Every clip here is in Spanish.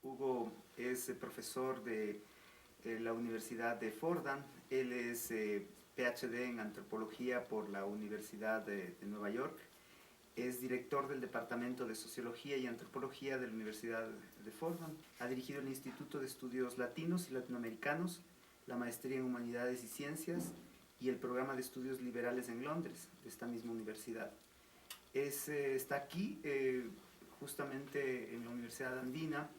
Hugo es profesor de la Universidad de Fordham. Él es PhD en antropología por la Universidad de Nueva York. Es director del Departamento de Sociología y Antropología de la Universidad de Fordham. Ha dirigido el Instituto de Estudios Latinos y Latinoamericanos, la Maestría en Humanidades y Ciencias y el Programa de Estudios Liberales en Londres, de esta misma universidad. Está aquí justamente en la Universidad Andina,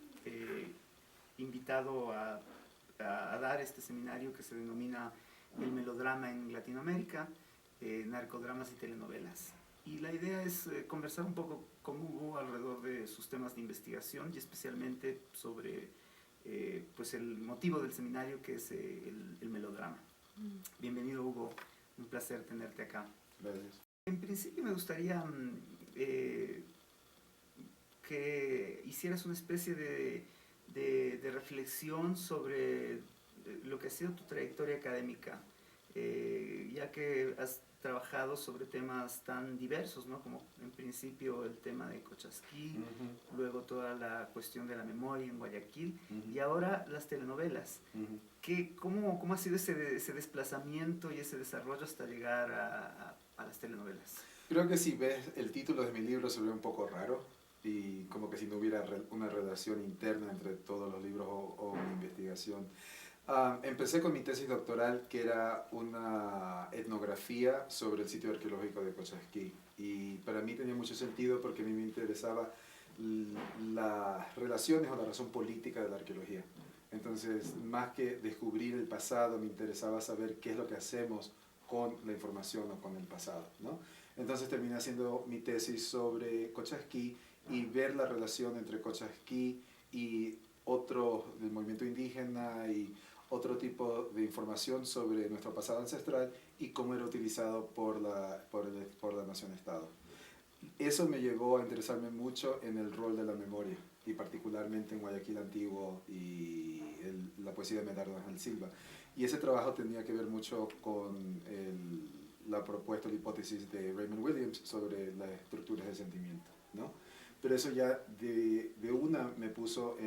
invitado a dar este seminario que se denomina El melodrama en Latinoamérica, narcodramas y telenovelas. Y la idea es conversar un poco con Hugo alrededor de sus temas de investigación y especialmente sobre pues el motivo del seminario, que es el melodrama. Bienvenido, Hugo, un placer tenerte acá. Gracias. En principio me gustaría que hicieras una especie de reflexión sobre lo que ha sido tu trayectoria académica, ya que has trabajado sobre temas tan diversos, ¿no? Como en principio el tema de Cochasquí, luego toda la cuestión de la memoria en Guayaquil, y ahora las telenovelas. ¿Cómo ha sido ese desplazamiento y ese desarrollo hasta llegar a las telenovelas? Creo que si ves el título de mi libro se ve un poco raro y como que si no hubiera una relación interna entre todos los libros o mi investigación. Empecé con mi tesis doctoral, que era una etnografía sobre el sitio arqueológico de Cochasquí, y para mí tenía mucho sentido porque a mí me interesaba las relaciones o la razón política de la arqueología. Entonces, más que descubrir el pasado, me interesaba saber qué es lo que hacemos con la información o con el pasado, ¿no? Entonces terminé haciendo mi tesis sobre Cochasquí y ver la relación entre Cochasquí y otro del movimiento indígena y otro tipo de información sobre nuestro pasado ancestral y cómo era utilizado por la nación-estado. Eso me llevó a interesarme mucho en el rol de la memoria, y particularmente en Guayaquil Antiguo y la poesía de Medardo Ángel Silva. Y ese trabajo tenía que ver mucho con la propuesta, la hipótesis de Raymond Williams sobre las estructuras de sentimiento, ¿no? Pero eso ya de una me puso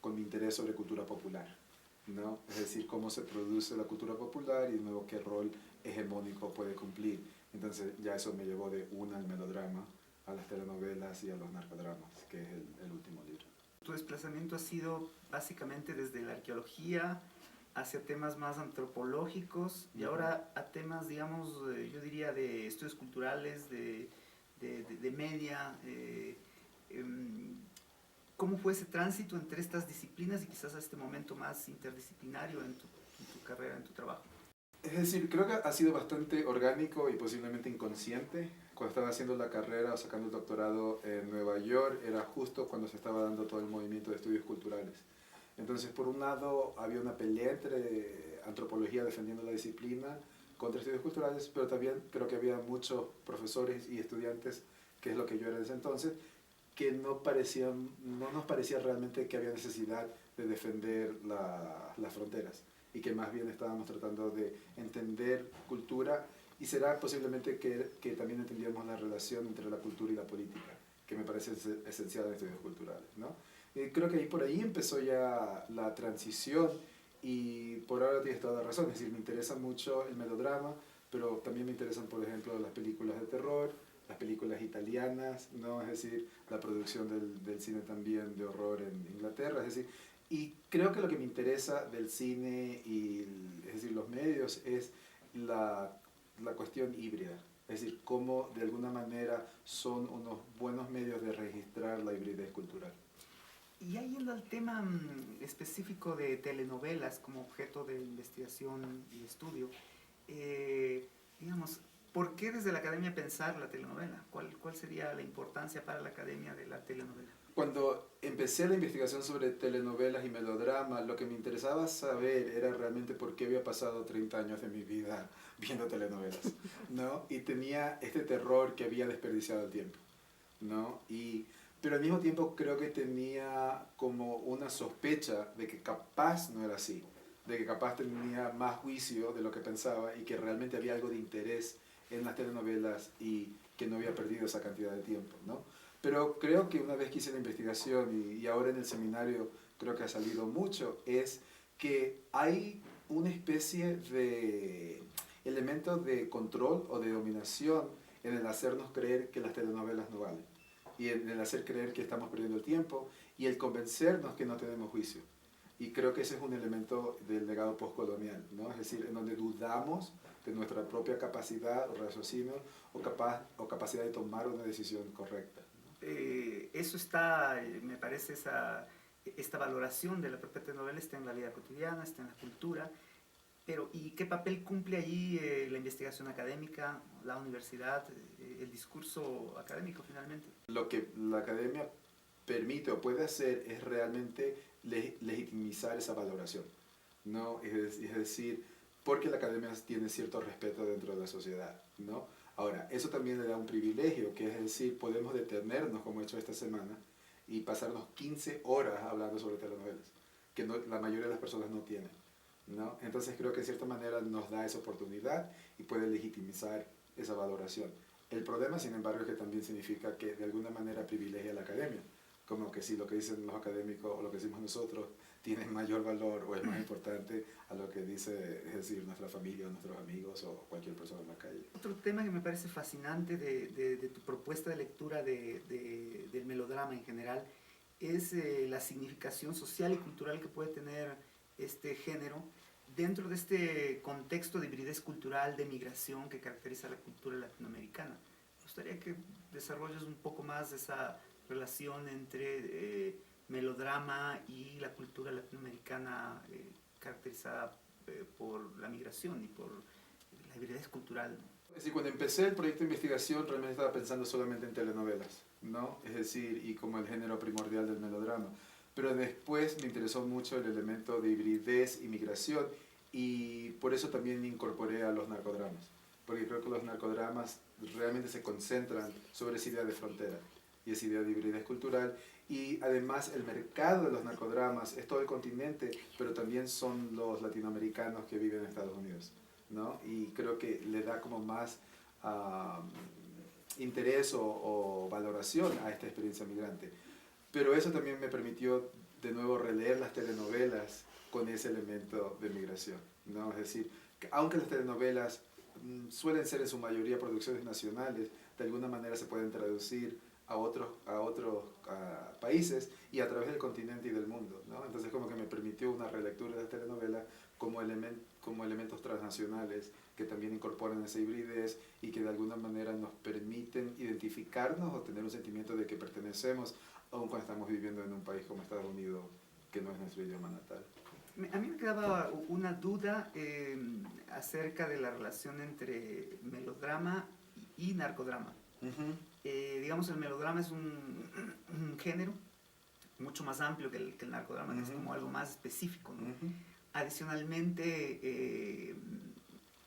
con mi interés sobre cultura popular, ¿no? Es decir, cómo se produce la cultura popular y de nuevo qué rol hegemónico puede cumplir. Entonces ya eso me llevó de una al melodrama, a las telenovelas y a los narcodramas, que es el último libro. Tu desplazamiento ha sido básicamente desde la arqueología hacia temas más antropológicos y ahora a temas, digamos, yo diría de estudios culturales, de media. ¿Cómo fue ese tránsito entre estas disciplinas y quizás a este momento más interdisciplinario en tu carrera, en tu trabajo? Es decir, creo que ha sido bastante orgánico y posiblemente inconsciente. Cuando estaba haciendo la carrera o sacando el doctorado en Nueva York, era justo cuando se estaba dando todo el movimiento de estudios culturales. Entonces, por un lado, había una pelea entre antropología defendiendo la disciplina contra estudios culturales, pero también creo que había muchos profesores y estudiantes, que es lo que yo era en ese entonces, que no nos parecía realmente que había necesidad de defender las fronteras, y que más bien estábamos tratando de entender cultura, y será posiblemente que también entendíamos la relación entre la cultura y la política, que me parece esencial en estudios culturales, ¿no? Creo que por ahí empezó ya la transición, y por ahora tienes toda la razón. Es decir, me interesa mucho el melodrama, pero también me interesan, por ejemplo, las películas de terror, las películas italianas, ¿no? Es decir, la producción del cine también de horror en Inglaterra, es decir, y creo que lo que me interesa del cine y es decir, los medios es la cuestión híbrida, es decir, cómo de alguna manera son unos buenos medios de registrar la hibridez cultural. Y ahí yendo al tema específico de telenovelas como objeto de investigación y estudio, digamos, ¿por qué desde la academia pensar la telenovela? ¿Cuál sería la importancia para la academia de la telenovela? Cuando empecé la investigación sobre telenovelas y melodrama, lo que me interesaba saber era realmente por qué había pasado 30 años de mi vida viendo telenovelas, ¿no? Y tenía este terror que había desperdiciado el tiempo, ¿no? Pero al mismo tiempo creo que tenía como una sospecha de que capaz no era así, de que capaz tenía más juicio de lo que pensaba y que realmente había algo de interés en las telenovelas y que no había perdido esa cantidad de tiempo, ¿no? Pero creo que una vez que hice la investigación y ahora en el seminario creo que ha salido mucho, es que hay una especie de elemento de control o de dominación en el hacernos creer que las telenovelas no valen, y en el hacer creer que estamos perdiendo el tiempo, y el convencernos que no tenemos juicio. Y creo que ese es un elemento del legado postcolonial, ¿no? Es decir, en donde dudamos de nuestra propia capacidad o raciocinio o capacidad de tomar una decisión correcta. Eso está, me parece, esta valoración de la propia telenovela está en la vida cotidiana, está en la cultura, pero ¿y qué papel cumple allí la investigación académica, la universidad, el discurso académico finalmente? Lo que la academia permite o puede hacer es realmente legitimizar esa valoración, ¿no? Es decir, porque la academia tiene cierto respeto dentro de la sociedad, ¿no? Ahora, eso también le da un privilegio, que es decir, podemos detenernos, como he hecho esta semana, y pasarnos 15 horas hablando sobre telenovelas, que la mayoría de las personas no tienen, ¿no? Entonces creo que de cierta manera nos da esa oportunidad y puede legitimizar esa valoración. El problema, sin embargo, es que también significa que de alguna manera privilegia a la academia, como que si lo que dicen los académicos o lo que decimos nosotros tiene mayor valor o es más importante a lo que dice, es decir, nuestra familia o nuestros amigos o cualquier persona en la calle. Otro tema que me parece fascinante de tu propuesta de lectura del melodrama en general es la significación social y cultural que puede tener este género dentro de este contexto de hibridez cultural, de migración que caracteriza la cultura latinoamericana. Me gustaría que desarrolles un poco más esa relación entre melodrama y la cultura latinoamericana caracterizada por la migración y por la hibridez cultural. Es decir, cuando empecé el proyecto de investigación realmente estaba pensando solamente en telenovelas, ¿no? Es decir, y como el género primordial del melodrama. Pero después me interesó mucho el elemento de hibridez y migración, y por eso también incorporé a los narcodramas, porque creo que los narcodramas realmente se concentran sobre esa idea de frontera y esa idea de hibridez cultural, y además el mercado de los narcodramas es todo el continente, pero también son los latinoamericanos que viven en Estados Unidos, ¿no? Y creo que le da como más interés o valoración a esta experiencia migrante. Pero eso también me permitió de nuevo releer las telenovelas con ese elemento de migración, ¿no? Es decir, que aunque las telenovelas suelen ser en su mayoría producciones nacionales, de alguna manera se pueden traducir a otros países y a través del continente y del mundo, ¿no? Entonces como que me permitió una relectura de la telenovela como elementos transnacionales que también incorporan esa hibridez y que de alguna manera nos permiten identificarnos o tener un sentimiento de que pertenecemos, aun cuando estamos viviendo en un país como Estados Unidos, que no es nuestro idioma natal. A mí me quedaba una duda acerca de la relación entre melodrama y narcodrama. Digamos, el melodrama es un género mucho más amplio que el narcodrama, que es como algo más específico, ¿no? Adicionalmente,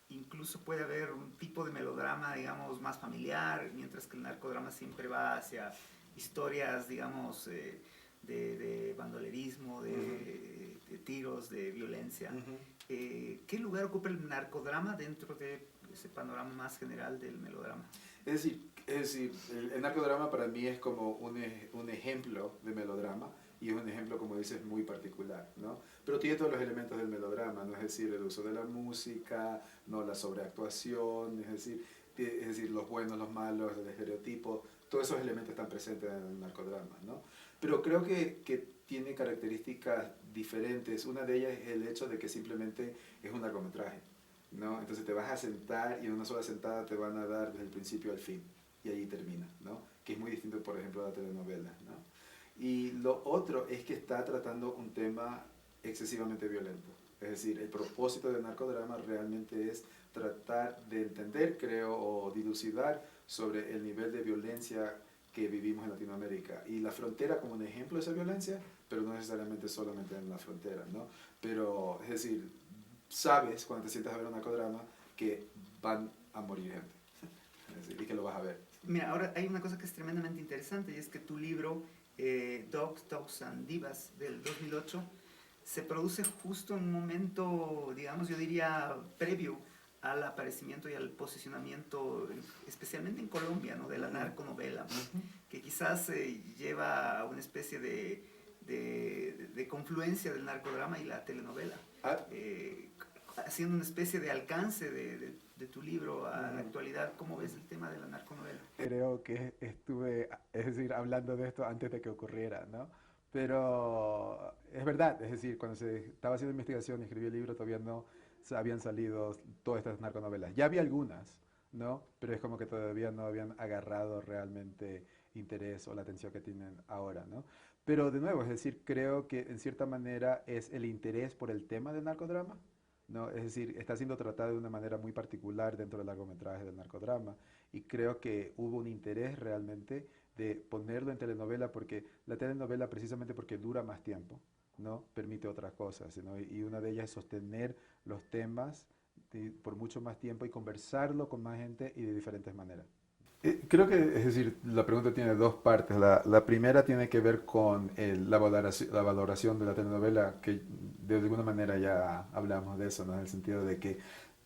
incluso puede haber un tipo de melodrama, digamos, más familiar, mientras que el narcodrama siempre va hacia historias, digamos, de bandolerismo, de tiros, de violencia. ¿Qué lugar ocupa el narcodrama dentro de ese panorama más general del melodrama? Es decir, el narcodrama para mí es como un ejemplo de melodrama, y es un ejemplo, como dices, muy particular, ¿no? Pero tiene todos los elementos del melodrama, ¿no? Es decir, el uso de la música, ¿no? La sobreactuación, es decir, los buenos, los malos, el estereotipo, todos esos elementos están presentes en el narcodrama, ¿no? Pero creo que tiene características diferentes. Una de ellas es el hecho de que simplemente es un largometraje, ¿no? Entonces te vas a sentar y en una sola sentada te van a dar desde el principio al fin, y ahí termina, ¿no? Que es muy distinto, por ejemplo, a la telenovela, ¿no? Y lo otro es que está tratando un tema excesivamente violento. Es decir, el propósito del narcodrama realmente es tratar de entender, creo, o dilucidar sobre el nivel de violencia que vivimos en Latinoamérica. Y la frontera como un ejemplo de esa violencia, pero no necesariamente solamente en la frontera, ¿no? Pero, es decir, sabes cuando te sientas a ver un narcodrama que van a morir gente. Es decir, y que lo vas a ver. Mira, ahora hay una cosa que es tremendamente interesante, y es que tu libro, Dogs, Dogs and Divas, del 2008, se produce justo en un momento, digamos, yo diría, previo al aparecimiento y al posicionamiento, especialmente en Colombia, ¿no? De la narconovela. que quizás lleva a una especie de confluencia del narcodrama y la telenovela, haciendo una especie de alcance de tu libro a la actualidad. ¿Cómo ves el tema de la narconovela? Creo que estuve, es decir, hablando de esto antes de que ocurriera, ¿no? Pero es verdad, es decir, cuando se estaba haciendo investigación y escribí el libro todavía no habían salido todas estas narconovelas. Ya había algunas, ¿no? Pero es como que todavía no habían agarrado realmente interés o la atención que tienen ahora, ¿no? Pero de nuevo, es decir, creo que en cierta manera es el interés por el tema del narcodrama, ¿no? Es decir, está siendo tratado de una manera muy particular dentro del largometraje del narcodrama y creo que hubo un interés realmente de ponerlo en telenovela porque la telenovela precisamente porque dura más tiempo, ¿no? Permite otras cosas, ¿no? Y una de ellas es sostener los temas por mucho más tiempo y conversarlo con más gente y de diferentes maneras. Creo que, es decir, la pregunta tiene dos partes. La primera tiene que ver con la valoración de la telenovela, que de alguna manera ya hablamos de eso, ¿no? En el sentido de que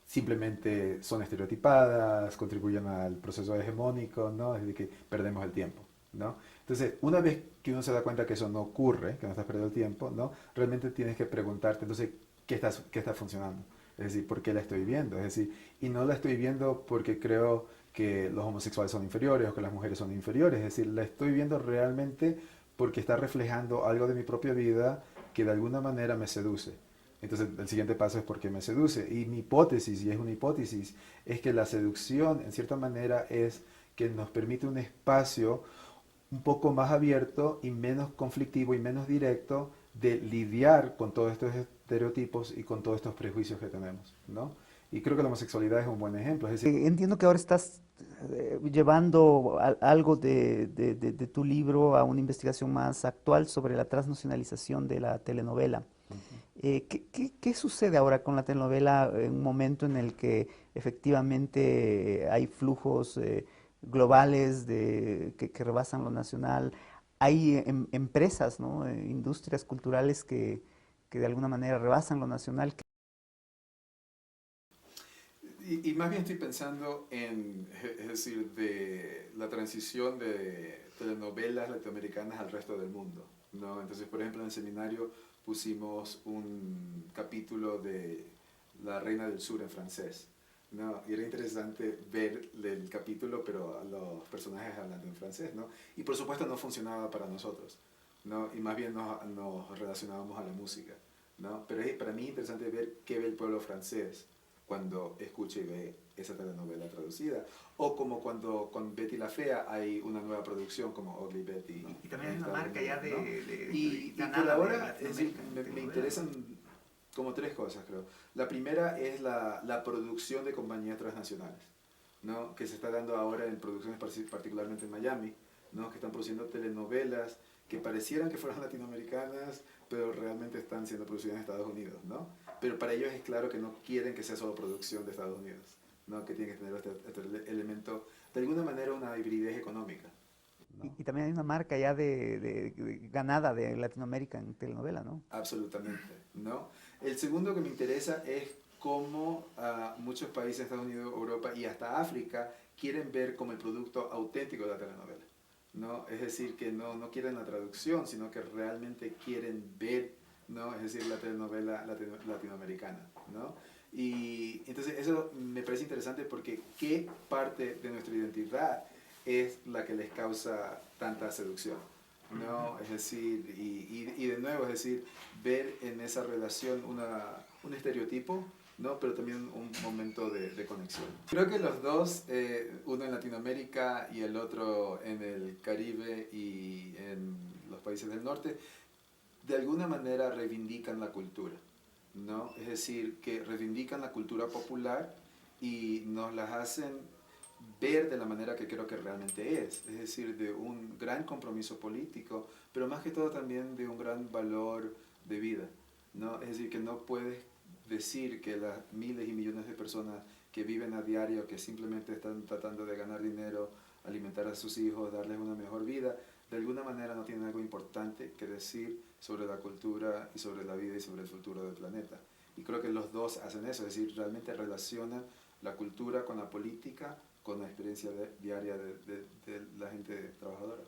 simplemente son estereotipadas, contribuyen al proceso hegemónico, ¿no? Es decir, que perdemos el tiempo, ¿no? Entonces, una vez que uno se da cuenta que eso no ocurre, que no estás perdiendo el tiempo, ¿no? Realmente tienes que preguntarte, entonces, qué está funcionando? Es decir, ¿por qué la estoy viendo? Es decir, y no la estoy viendo porque creo que los homosexuales son inferiores o que las mujeres son inferiores. Es decir, la estoy viendo realmente porque está reflejando algo de mi propia vida que de alguna manera me seduce. Entonces, el siguiente paso es por qué me seduce. Y mi hipótesis, y es una hipótesis, es que la seducción, en cierta manera, es que nos permite un espacio un poco más abierto y menos conflictivo y menos directo de lidiar con todos estos estereotipos y con todos estos prejuicios que tenemos, ¿no? Y creo que la homosexualidad es un buen ejemplo. Es decir, Entiendo que ahora estás llevando algo de tu libro a una investigación más actual sobre la transnacionalización de la telenovela. ¿Qué sucede ahora con la telenovela en un momento en el que efectivamente hay flujos globales que rebasan lo nacional? Hay empresas, ¿no? Industrias culturales que de alguna manera rebasan lo nacional. Y más bien estoy pensando en, es decir, de la transición de telenovelas latinoamericanas al resto del mundo, ¿no? Entonces, por ejemplo, en el seminario pusimos un capítulo de La Reina del Sur en francés, ¿no? Y era interesante ver el capítulo, pero a los personajes hablando en francés, ¿no? Y por supuesto no funcionaba para nosotros, ¿no? Y más bien nos relacionábamos a la música, ¿no? Pero es para mí interesante ver qué ve el pueblo francés cuando escucha y ve esa telenovela traducida. O como cuando con Betty la Fea hay una nueva producción como Ugly Betty. Y también hay una marca ya ¿no? Y por ganada ahora es decir, me interesan como tres cosas, creo. La primera es la producción de compañías transnacionales, ¿no? Que se está dando ahora en producciones particularmente en Miami, ¿no? Que están produciendo telenovelas que parecieran que fueran latinoamericanas, pero realmente están siendo producidas en Estados Unidos, ¿no? Pero para ellos es claro que no quieren que sea solo producción de Estados Unidos, ¿no? Que tiene que tener este elemento, de alguna manera, una hibridez económica, ¿no? Y también hay una marca ya de ganada de Latinoamérica en telenovela, ¿no? Absolutamente, ¿no? El segundo que me interesa es cómo muchos países, Estados Unidos, Europa y hasta África, quieren ver como el producto auténtico de la telenovela, ¿no? Es decir, que no quieren la traducción, sino que realmente quieren ver, ¿no? Es decir, la telenovela latinoamericana, ¿no? Y entonces eso me parece interesante porque qué parte de nuestra identidad es la que les causa tanta seducción, ¿no? Es decir, y de nuevo, es decir, ver en esa relación un estereotipo, ¿no? Pero también un momento de conexión. Creo que los dos, uno en Latinoamérica y el otro en el Caribe y en los países del norte, de alguna manera reivindican la cultura, ¿no? Es decir, que reivindican la cultura popular y nos las hacen ver de la manera que creo que realmente es decir, de un gran compromiso político, pero más que todo también de un gran valor de vida, ¿no? Es decir, que no puedes decir que las miles y millones de personas que viven a diario, que simplemente están tratando de ganar dinero, alimentar a sus hijos, darles una mejor vida, de alguna manera no tienen algo importante que decir sobre la cultura y sobre la vida y sobre el futuro del planeta. Y creo que los dos hacen eso, es decir, realmente relacionan la cultura con la política, con la experiencia diaria de la gente trabajadora.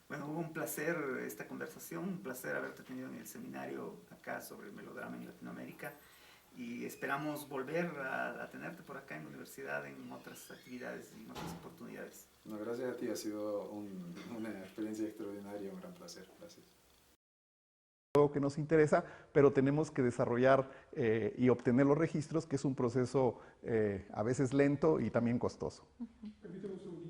Bueno, hubo un placer esta conversación, un placer haberte tenido en el seminario acá sobre el melodrama en Latinoamérica y esperamos volver a tenerte por acá en la universidad en otras actividades y en otras oportunidades. No, gracias a ti, ha sido una experiencia extraordinaria, un gran placer. Gracias. Que nos interesa, pero tenemos que desarrollar y obtener los registros, que es un proceso a veces lento y también costoso. Permíteme un segundito.